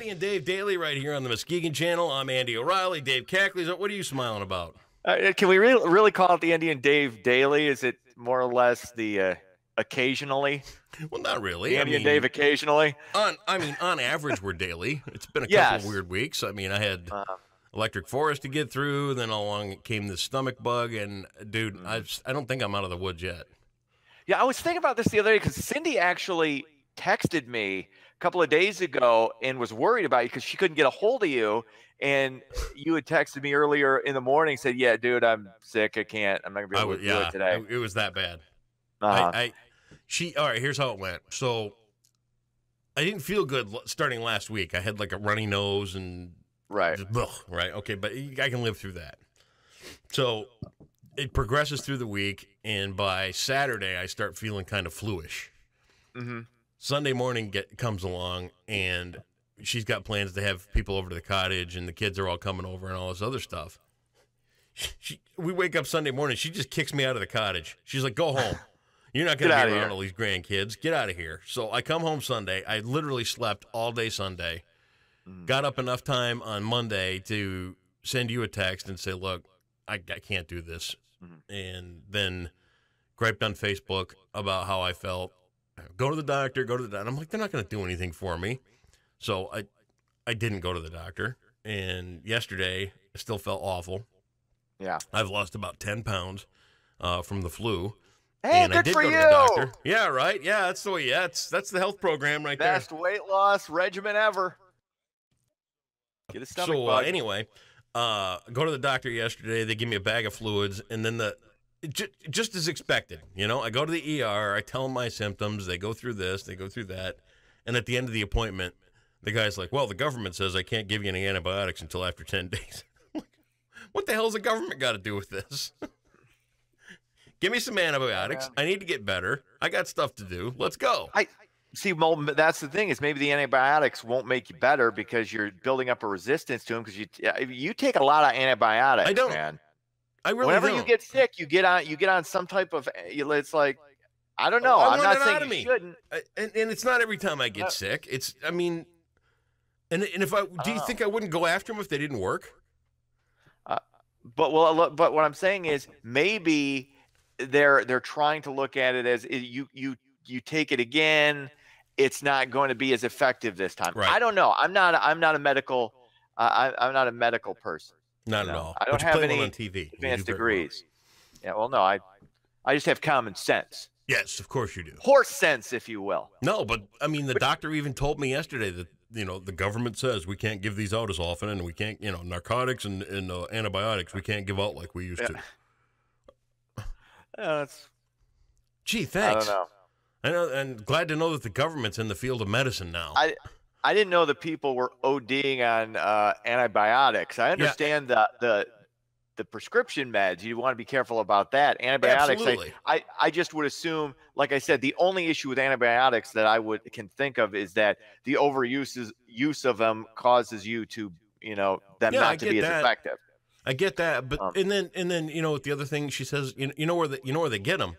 Andy and Dave Daily right here on the Muskegon Channel. I'm Andy O'Reilly. Dave Cackley's. What are you smiling about? Can we really call it the Andy and Dave Daily? Is it more or less the occasionally? Well, not really. The Andy and Dave occasionally? On average, we're daily. It's been a couple Yes. of weird weeks. I mean, I had electric forest to get through. Then along came the stomach bug. And, dude, I don't think I'm out of the woods yet. Yeah, I was thinking about this the other day because Cindy actually texted me a couple of days ago and was worried about you because she couldn't get a hold of you. And you had texted me earlier in the morning, said, "Yeah, dude, I'm sick. I can't. I'm not gonna be able to do it today." It was that bad. Uh-huh. All right, here's how it went. So I didn't feel good starting last week. I had like a runny nose and right. Right. Okay, but I can live through that. So it progresses through the week, and by Saturday I start feeling kind of fluish. Mm-hmm. Sunday morning comes along, and she's got plans to have people over to the cottage, and the kids are all coming over and all this other stuff. We wake up Sunday morning. She just kicks me out of the cottage. She's like, "Go home. You're not going to be around all these grandkids. Get out of here." So I come home Sunday. I literally slept all day Sunday. Got up enough time on Monday to send you a text and say, "Look, I can't do this." And then griped on Facebook about how I felt. Go to the doctor. I'm like, they're not going to do anything for me. So I didn't go to the doctor. And yesterday, I still felt awful. Yeah. I've lost about 10 pounds from the flu. Hey, and good I did for go you. to the doctor. Yeah, right. Yeah, that's the way. Yeah, that's the health program right there. Best weight loss regimen ever. Get a stomach bug. Anyway, go to the doctor yesterday. They give me a bag of fluids, and then just as expected, I go to the ER. I tell them my symptoms. They go through this. They go through that. And at the end of the appointment, the guy's like, "Well, the government says I can't give you any antibiotics until after 10 days. What the hell's the government got to do with this? Give me some antibiotics. I need to get better. I got stuff to do. Let's go." See, that's the thing is maybe the antibiotics won't make you better because you're building up a resistance to them because you take a lot of antibiotics. I don't. Man. I really Whenever don't. you get sick, you get on some type of. It's like I don't know. I'm not saying you shouldn't. And it's not every time I get sick. It's and if do you think I wouldn't go after them if they didn't work? But what I'm saying is maybe they're trying to look at it as you take it again, it's not going to be as effective this time. Right. I don't know. I'm not a medical I'm not a medical person. Not at all. I don't have any on TV. advanced degrees. Yeah, well, no, I just have common sense. Yes, of course you do. Horse sense, if you will. No, but I mean, the doctor even told me yesterday that the government says we can't give these out as often, and we can't, narcotics and antibiotics we can't give out like we used to. Gee, thanks. I don't know. I know, and glad to know that the government's in the field of medicine now. I didn't know that people were ODing on antibiotics. I understand the prescription meds. You want to be careful about that. Antibiotics. Absolutely. I just would assume, like I said, the only issue with antibiotics that I can think of is that the use of them causes you to, them not to be as effective. I get that, but and then the other thing she says, where they get them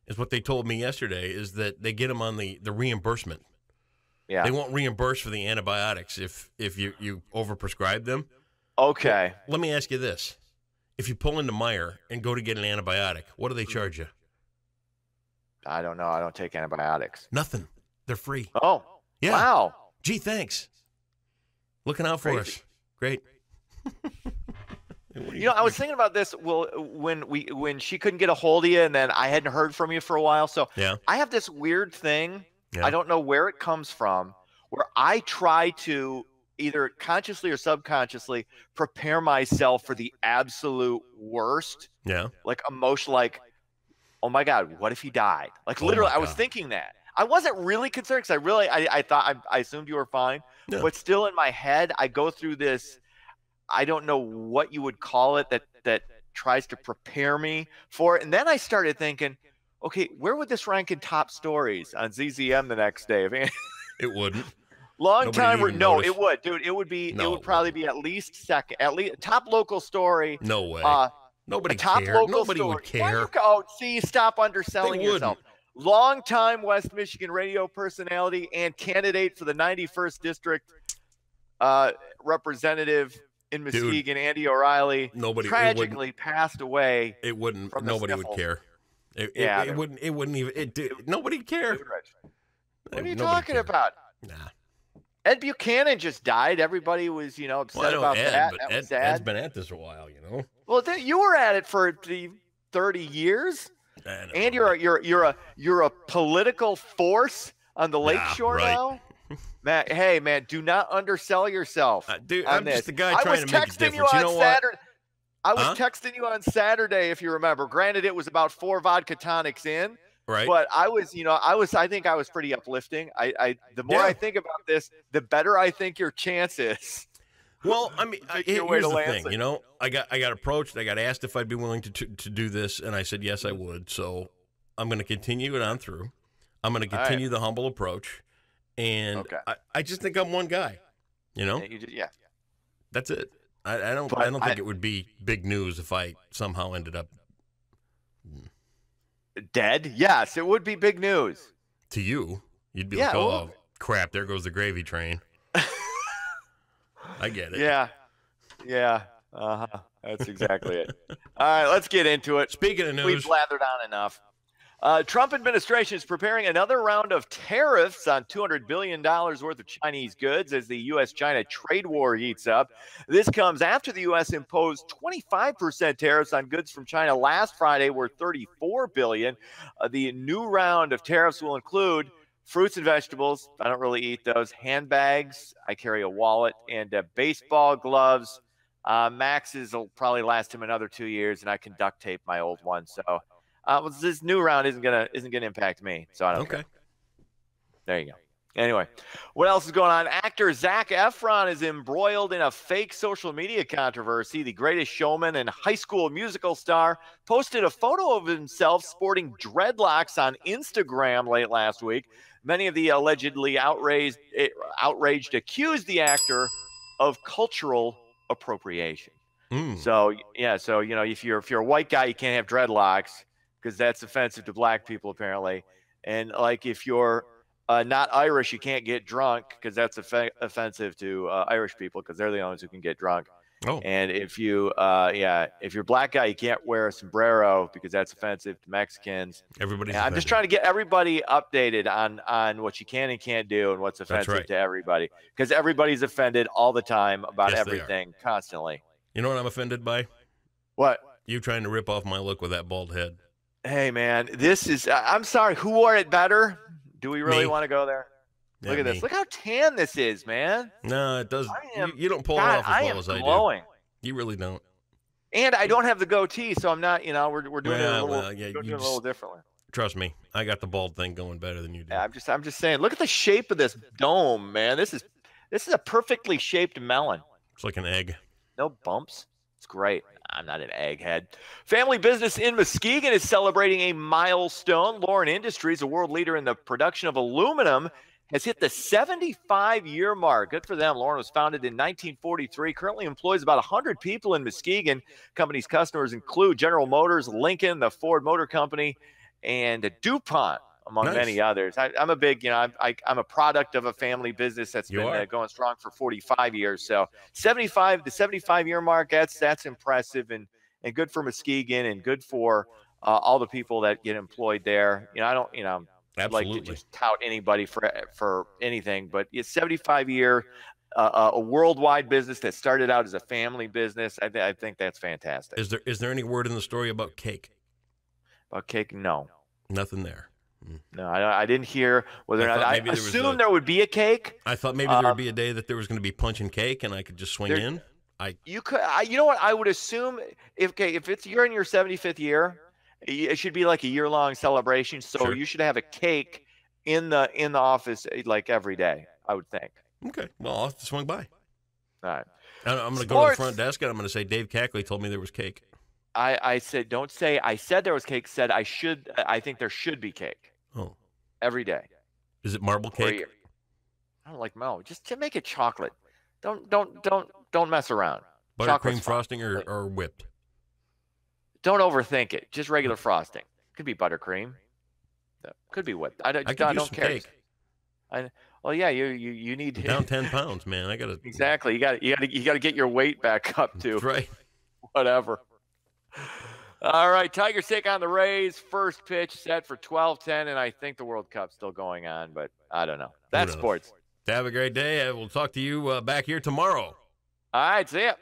is what they told me yesterday is that they get them on the reimbursement. Yeah, they won't reimburse for the antibiotics if you overprescribe them. Okay. Well, let me ask you this: if you pull into Meijer and go to get an antibiotic, what do they charge you? I don't know. I don't take antibiotics. Nothing. They're free. Oh, yeah. Wow. Gee, thanks. Looking out for us. Great. I was thinking about this. Well, when she couldn't get a hold of you, and then I hadn't heard from you for a while. So yeah. I have this weird thing. Yeah. I don't know where it comes from, where I try to either consciously or subconsciously prepare myself for the absolute worst. Yeah. Like emotion, like, oh my God, what if he died? Like literally, I was thinking that. I wasn't really concerned because I thought I assumed you were fine, but still in my head, I go through this. I don't know what you would call it that tries to prepare me for it. And then I started thinking, okay, where would this rank in top stories on ZZM the next day? I mean, it wouldn't. Long time. No, it would, dude. It would be. No, it would probably be at least second. At least top local story. No way. Nobody top cared. Local Nobody story. would care. See, stop underselling yourself. Long-time West Michigan radio personality and candidate for the 91st District representative in Muskegon, Andy O'Reilly, tragically passed away. It wouldn't. From nobody would care. It wouldn't. It wouldn't even. Nobody'd care. What are you talking about? Nah. Ed Buchanan just died. Everybody was, upset about that. That was sad. Ed's been at this a while, Well, you were at it for 30 years, and you're a political force on the Lakeshore now. Matt, hey man, do not undersell yourself. Dude, I'm just the guy trying to make a difference. You know what? I was texting you on Saturday, if you remember. Granted, it was about 4 vodka tonics in. Right. But I think I was pretty uplifting. The more I think about this, the better I think your chances. Well, I mean, here's the thing, I got approached. I got asked if I'd be willing to do this, and I said yes, I would. So I'm going to continue it on through. I'm going to continue the humble approach, and I just think I'm one guy. Yeah. That's it. I don't think it would be big news if I somehow ended up dead. Yes, it would be big news to you. You'd be like, oh crap, there goes the gravy train. I get it. Yeah. That's exactly it. All right, let's get into it. Speaking of news, we've blathered on enough. Trump administration is preparing another round of tariffs on $200 billion worth of Chinese goods as the U.S.-China trade war heats up. This comes after the U.S. imposed 25% tariffs on goods from China last Friday, worth $34 billion. The new round of tariffs will include fruits and vegetables. I don't really eat those. Handbags. I carry a wallet. And baseball gloves. Max's will probably last him another 2 years, and I can duct tape my old one. So this new round isn't gonna impact me. So I don't care. There you go. Anyway, what else is going on? Actor Zac Efron is embroiled in a fake social media controversy. The Greatest Showman and High School Musical star posted a photo of himself sporting dreadlocks on Instagram late last week. Many of the allegedly outraged accused the actor of cultural appropriation. So if you're a white guy, you can't have dreadlocks because that's offensive to black people apparently. And like if you're not Irish, you can't get drunk because that's offensive to Irish people because they're the only ones who can get drunk. Oh. And if you're a black guy, you can't wear a sombrero because that's offensive to Mexicans. I'm just trying to get everybody updated on what you can and can't do and what's offensive to everybody because everybody's offended all the time about everything constantly. You know what I'm offended by? What? You trying to rip off my look with that bald head. Hey, man, this is – I'm sorry. Who wore it better? Do we really want to go there? Yeah, Look at this. Look how tan this is, man. No, it does. You don't pull it off as well as I do. You really don't. And I don't have the goatee, so I'm not – we're doing it a little differently. Trust me, I got the bald thing going better than you do. Yeah, I'm just saying. Look at the shape of this dome, man. This is a perfectly shaped melon. It's like an egg. No bumps. It's great. I'm not an egghead. Family business in Muskegon is celebrating a milestone. Lorin Industries, a world leader in the production of aluminum, has hit the 75-year mark. Good for them. Lorin was founded in 1943, currently employs about 100 people in Muskegon. Company's customers include General Motors, Lincoln, the Ford Motor Company, and DuPont, among many others. I'm a big, I'm a product of a family business that's been going strong for 45 years. So the 75-year mark, that's impressive and good for Muskegon and good for all the people that get employed there. I don't, like to just tout anybody for anything, but it's 75-year, a worldwide business that started out as a family business. I think that's fantastic. Is there any word in the story about cake? About cake? No. Nothing there. No, I didn't hear whether or not. I assumed there would be a cake. I thought maybe there would be a day that there was going to be punch and cake, and I could just swing in. You could. You know what? I would assume if you're in your 75th year, it should be like a year-long celebration. So you should have a cake in the office like every day. I would think. Okay. Well, I'll have to swing by. All right. I'm going to go to the front desk and I'm going to say Dave Cackley told me there was cake. I said don't say I said there was cake. Said I should. I think there should be cake. Oh. Every day. Is it marble cake? I don't like marble. Just to make it chocolate. Don't mess around. Buttercream frosting or whipped? Don't overthink it. Just regular frosting. Could be buttercream. Could be whipped. I don't care. Well, yeah, you need down 10 pounds, man. I gotta exactly. You gotta get your weight back up to That's right. whatever. All right, Tigers take on the Rays. First pitch set for 12:10, and I think the World Cup's still going on, but I don't know. That's sports. Have a great day. We'll talk to you back here tomorrow. All right, see ya.